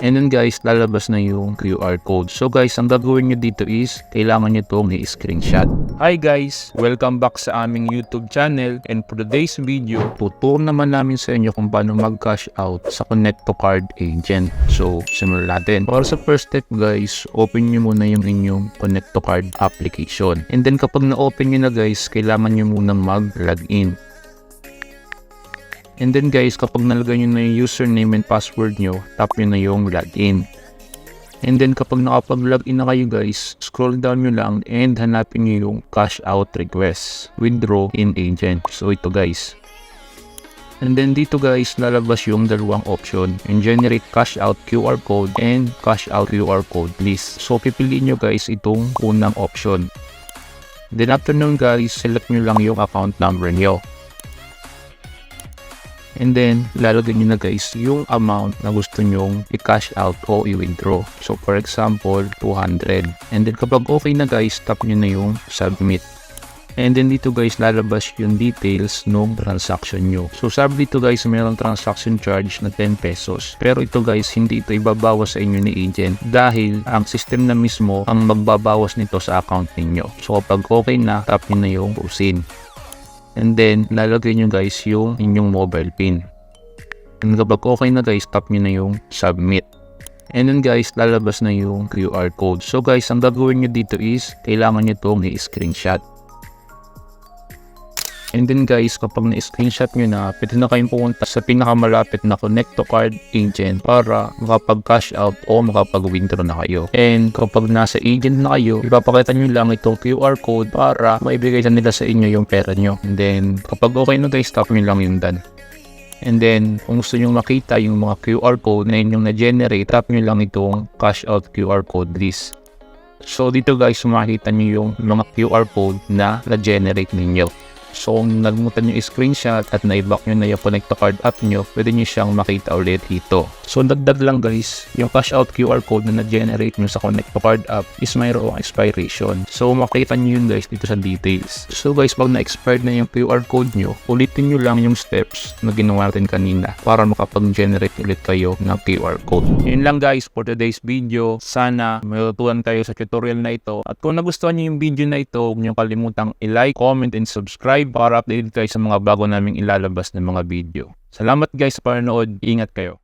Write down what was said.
And then guys, lalabas na yung QR code. So guys, ang gagawin nyo dito is, kailangan nyo itong i-screenshot. Hi guys! Welcome back sa aming YouTube channel. And for today's video, tuturo naman namin sa inyo kung paano mag-cash out sa Connect to Card agent. So, simulan natin. Para sa first step guys, open nyo muna yung inyong Connect to Card application. And then kapag na-open nyo na guys, kailangan nyo muna mag-login. And then guys, kapag nalagay nyo na yung username and password nyo, tap nyo na yung login. And then kapag nakapag-login na kayo guys, scroll down nyo lang and hanapin nyo yung cash out request, withdraw in agent. So ito guys. And then dito guys, lalabas yung dalawang option, yung generate cash out QR code and cash out QR code list. So pipiliin nyo guys itong unang option. Then after nun guys, select nyo lang yung account number nyo. And then, lalagay nyo na guys yung amount na gusto nyong i-cash out o i-withdraw. So, for example, 200. And then, kapag okay na guys, tap nyo na yung submit. And then, dito guys, lalabas yung details ng transaction nyo. So, sabi dito guys, mayroong transaction charge na 10 pesos. Pero ito guys, hindi ito ibabawas sa inyo ni agent dahil ang system na mismo ang magbabawas nito sa account ninyo. So, kapag okay na, tap nyo na yung proceed. And then, lalagay nyo guys yung inyong mobile pin. And kapag okay na guys, tap nyo na yung submit. And then guys, lalabas na yung QR code. So guys, ang gagawin nyo dito is, kailangan nyo itong i-screenshot. And then guys, kapag na-screenshot nyo na, pwede na kayong pumunta sa pinakamalapit na Connect to Card agent para makapag-cash out o makapag-withdraw na kayo. And kapag nasa agent na kayo, ipapakita nyo lang itong QR code para maibigay na nila sa inyo yung pera nyo. And then, kapag okay na guys, tap nyo lang yung done. And then, kung gusto nyo makita yung mga QR code na inyong na-generate, tap nyo lang itong cash out QR code list. So dito guys, makikita nyo yung mga QR code na na-generate ninyo. So, kung nagmutan nyo i-screenshot at na-i-back nyo na yung Connect to Card app nyo, pwede nyo siyang makita ulit dito. So, dagdag lang guys, yung cash out QR code na na-generate nyo sa Connect to Card app is mayroong expiration. So, makita nyo yun guys dito sa details. So guys, pag na-expired na yung QR code nyo, ulitin nyo lang yung steps na ginawa natin kanina para makapag-generate ulit kayo ng QR code. Yun lang guys for today's video. Sana may tutunan kayo sa tutorial na ito. At kung nagustuhan nyo yung video na ito, huwag nyo kalimutang i-like, comment, and subscribe para updated kayo sa mga bago naming ilalabas na mga video. Salamat guys sa panonood. Ingat kayo.